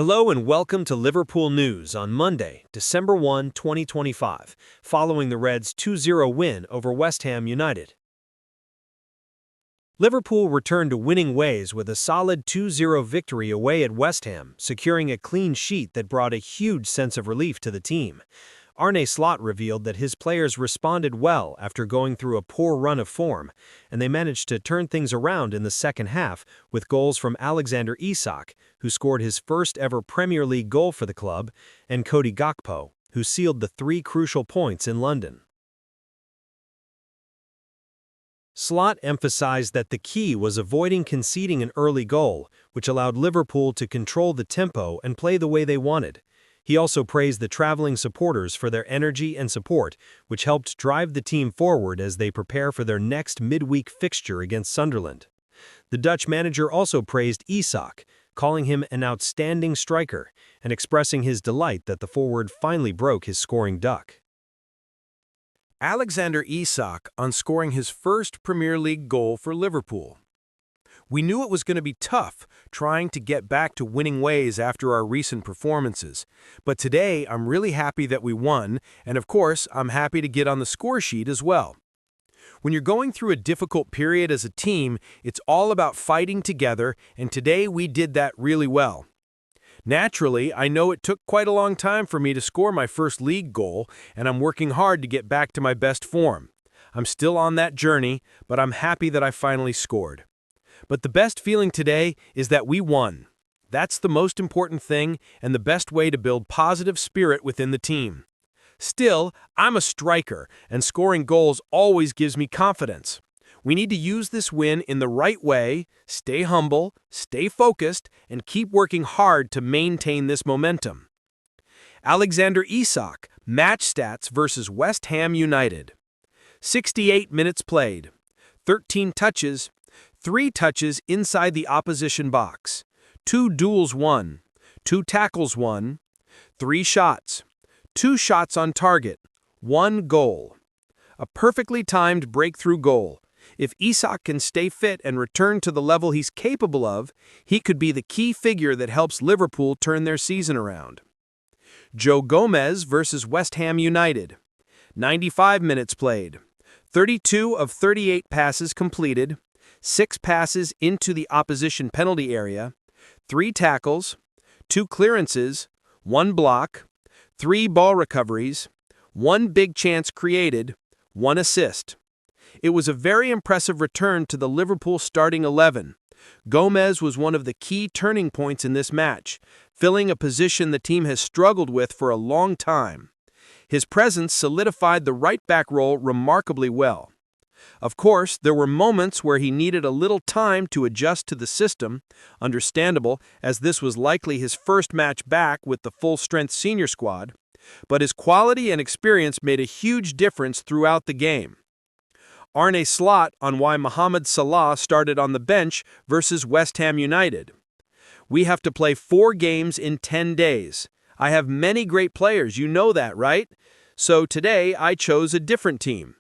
Hello and welcome to Liverpool News on Monday, December 1, 2025, following the Reds' 2-0 win over West Ham United. Liverpool returned to winning ways with a solid 2-0 victory away at West Ham, securing a clean sheet that brought a huge sense of relief to the team. Arne Slot revealed that his players responded well after going through a poor run of form, and they managed to turn things around in the second half with goals from Alexander Isak, who scored his first-ever Premier League goal for the club, and Cody Gakpo, who sealed the 3 crucial points in London. Slot emphasized that the key was avoiding conceding an early goal, which allowed Liverpool to control the tempo and play the way they wanted. He also praised the traveling supporters for their energy and support, which helped drive the team forward as they prepare for their next midweek fixture against Sunderland. The Dutch manager also praised Isak, calling him an outstanding striker and expressing his delight that the forward finally broke his scoring duck. Alexander Isak on scoring his first Premier League goal for Liverpool. We knew it was going to be tough trying to get back to winning ways after our recent performances, but today I'm really happy that we won, and of course I'm happy to get on the score sheet as well. When you're going through a difficult period as a team, it's all about fighting together, and today we did that really well. Naturally, I know it took quite a long time for me to score my first league goal, and I'm working hard to get back to my best form. I'm still on that journey, but I'm happy that I finally scored. But the best feeling today is that we won. That's the most important thing and the best way to build positive spirit within the team. Still, I'm a striker, and scoring goals always gives me confidence. We need to use this win in the right way, stay humble, stay focused, and keep working hard to maintain this momentum. Alexander Isak, match stats versus West Ham United. 68 minutes played, 13 touches, 3 touches inside the opposition box, 2 duels won, 2 tackles won, 3 shots, 2 shots on target, 1 goal. A perfectly timed breakthrough goal. If Isak can stay fit and return to the level he's capable of, he could be the key figure that helps Liverpool turn their season around. Joe Gomez versus West Ham United. 95 minutes played, 32 of 38 passes completed, 6 passes into the opposition penalty area, 3 tackles, 2 clearances, 1 block, 3 ball recoveries, 1 big chance created, 1 assist. It was a very impressive return to the Liverpool starting 11. Gomez was one of the key turning points in this match, filling a position the team has struggled with for a long time. His presence solidified the right-back role remarkably well. Of course, there were moments where he needed a little time to adjust to the system, understandable as this was likely his first match back with the full-strength senior squad, but his quality and experience made a huge difference throughout the game. Arne Slot on why Mohamed Salah started on the bench versus West Ham United. We have to play 4 games in 10 days. I have many great players, you know that, right? So today I chose a different team.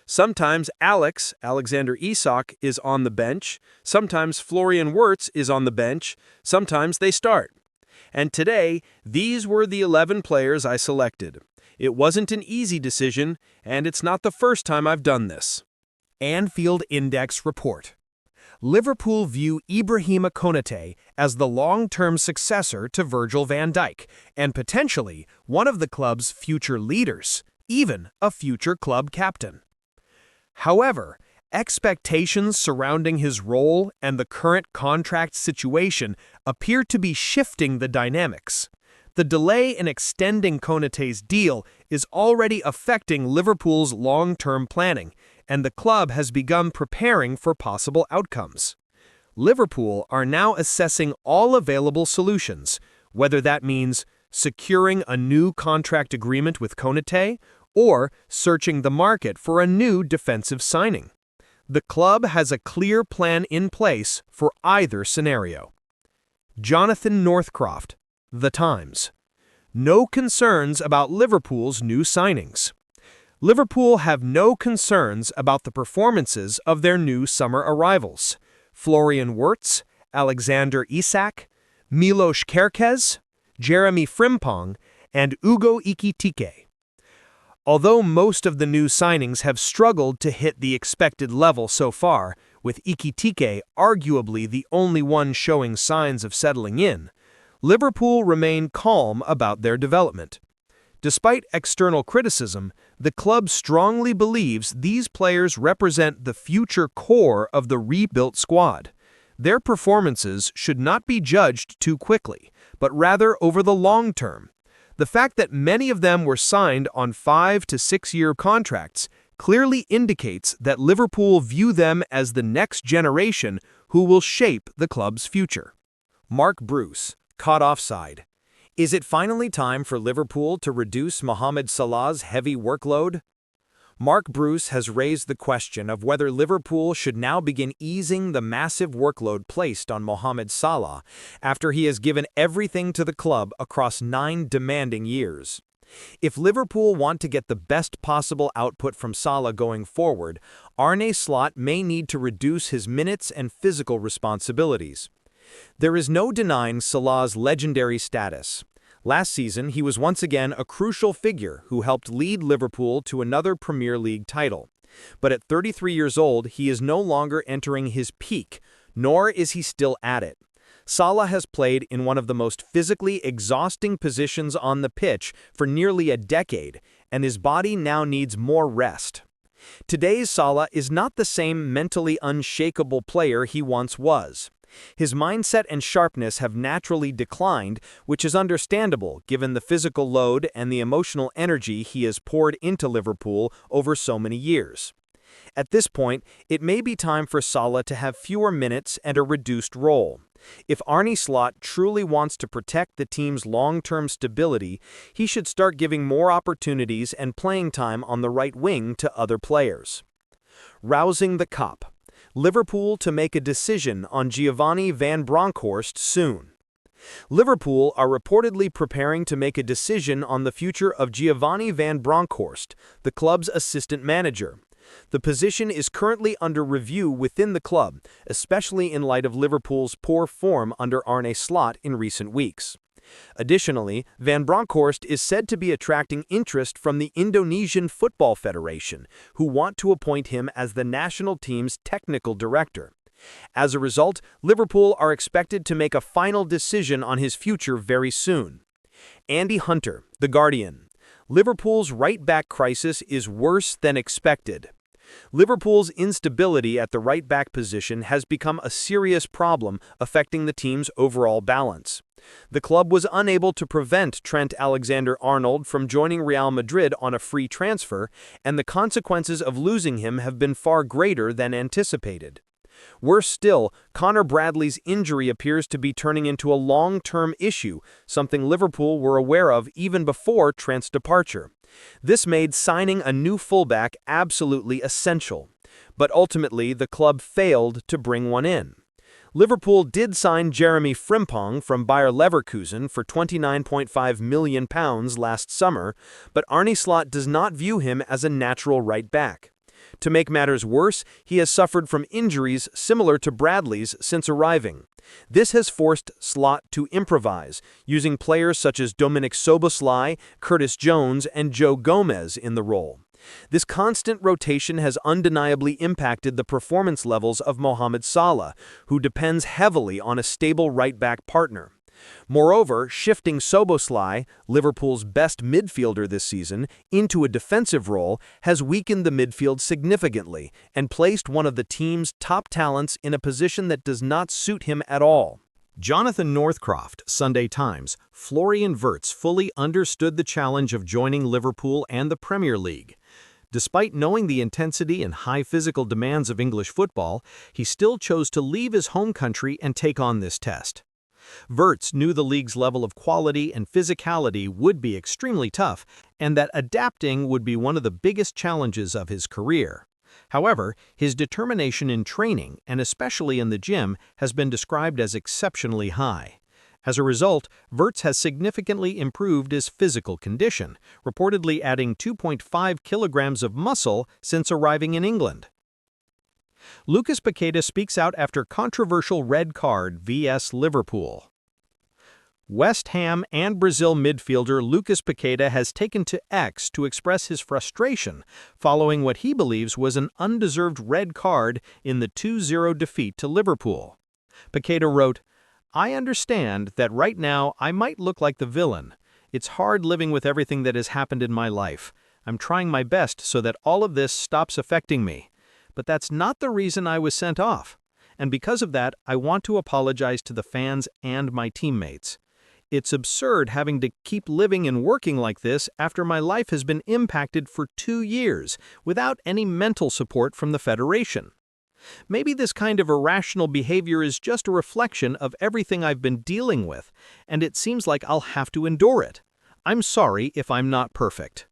Sometimes Alexander Isak, is on the bench, sometimes Florian Wirtz is on the bench, sometimes they start. And today, these were the 11 players I selected. It wasn't an easy decision, and it's not the first time I've done this. Anfield Index Report. Liverpool view Ibrahima Konate as the long-term successor to Virgil van Dijk, and potentially one of the club's future leaders, even a future club captain. However, expectations surrounding his role and the current contract situation appear to be shifting the dynamics. The delay in extending Konate's deal is already affecting Liverpool's long-term planning, and the club has begun preparing for possible outcomes. Liverpool are now assessing all available solutions, whether that means securing a new contract agreement with Konate or searching the market for a new defensive signing. The club has a clear plan in place for either scenario. Jonathan Northcroft, The Times. No concerns about Liverpool's new signings. Liverpool have no concerns about the performances of their new summer arrivals. Florian Wirtz, Alexander Isak, Milos Kerkez, Jeremy Frimpong, and Ugo Ekitike. Although most of the new signings have struggled to hit the expected level so far, with Ekitike arguably the only one showing signs of settling in, Liverpool remain calm about their development. Despite external criticism, the club strongly believes these players represent the future core of the rebuilt squad. Their performances should not be judged too quickly, but rather over the long term. The fact that many of them were signed on 5 to 6 year contracts clearly indicates that Liverpool view them as the next generation who will shape the club's future. Mark Bruce, caught offside. Is it finally time for Liverpool to reduce Mohamed Salah's heavy workload? Mark Bruce has raised the question of whether Liverpool should now begin easing the massive workload placed on Mohamed Salah after he has given everything to the club across 9 demanding years. If Liverpool want to get the best possible output from Salah going forward, Arne Slot may need to reduce his minutes and physical responsibilities. There is no denying Salah's legendary status. Last season, he was once again a crucial figure who helped lead Liverpool to another Premier League title. But at 33 years old, he is no longer entering his peak, nor is he still at it. Salah has played in one of the most physically exhausting positions on the pitch for nearly a decade, and his body now needs more rest. Today's Salah is not the same mentally unshakable player he once was. His mindset and sharpness have naturally declined, which is understandable given the physical load and the emotional energy he has poured into Liverpool over so many years. At this point, it may be time for Salah to have fewer minutes and a reduced role. If Arne Slot truly wants to protect the team's long-term stability, he should start giving more opportunities and playing time on the right wing to other players. Rousing the cop. Liverpool to make a decision on Giovanni van Bronckhorst soon. Liverpool are reportedly preparing to make a decision on the future of Giovanni van Bronckhorst, the club's assistant manager. The position is currently under review within the club, especially in light of Liverpool's poor form under Arne Slot in recent weeks. Additionally, Van Bronckhorst is said to be attracting interest from the Indonesian Football Federation, who want to appoint him as the national team's technical director. As a result, Liverpool are expected to make a final decision on his future very soon. Andy Hunter, The Guardian. Liverpool's right-back crisis is worse than expected. Liverpool's instability at the right-back position has become a serious problem affecting the team's overall balance. The club was unable to prevent Trent Alexander-Arnold from joining Real Madrid on a free transfer, and the consequences of losing him have been far greater than anticipated. Worse still, Connor Bradley's injury appears to be turning into a long-term issue, something Liverpool were aware of even before Trent's departure. This made signing a new fullback absolutely essential. But ultimately, the club failed to bring one in. Liverpool did sign Jeremy Frimpong from Bayer Leverkusen for £29.5 million last summer, but Arne Slot does not view him as a natural right back. To make matters worse, he has suffered from injuries similar to Bradley's since arriving. This has forced Slot to improvise, using players such as Dominik Szoboszlai, Curtis Jones, and Joe Gomez in the role. This constant rotation has undeniably impacted the performance levels of Mohamed Salah, who depends heavily on a stable right-back partner. Moreover, shifting Szoboszlai, Liverpool's best midfielder this season, into a defensive role has weakened the midfield significantly and placed one of the team's top talents in a position that does not suit him at all. Jonathan Northcroft, Sunday Times. Florian Wirtz fully understood the challenge of joining Liverpool and the Premier League. Despite knowing the intensity and high physical demands of English football, he still chose to leave his home country and take on this test. Wirtz knew the league's level of quality and physicality would be extremely tough, and that adapting would be one of the biggest challenges of his career. However, his determination in training, and especially in the gym, has been described as exceptionally high. As a result, Wirtz has significantly improved his physical condition, reportedly adding 2.5 kilograms of muscle since arriving in England. Lucas Paqueta speaks out after controversial red card vs Liverpool. West Ham and Brazil midfielder Lucas Paqueta has taken to X to express his frustration following what he believes was an undeserved red card in the 2-0 defeat to Liverpool. Paqueta wrote, "I understand that right now I might look like the villain. It's hard living with everything that has happened in my life. I'm trying my best so that all of this stops affecting me. But that's not the reason I was sent off. And because of that, I want to apologize to the fans and my teammates. It's absurd having to keep living and working like this after my life has been impacted for 2 years without any mental support from the Federation. Maybe this kind of irrational behavior is just a reflection of everything I've been dealing with, and it seems like I'll have to endure it. I'm sorry if I'm not perfect."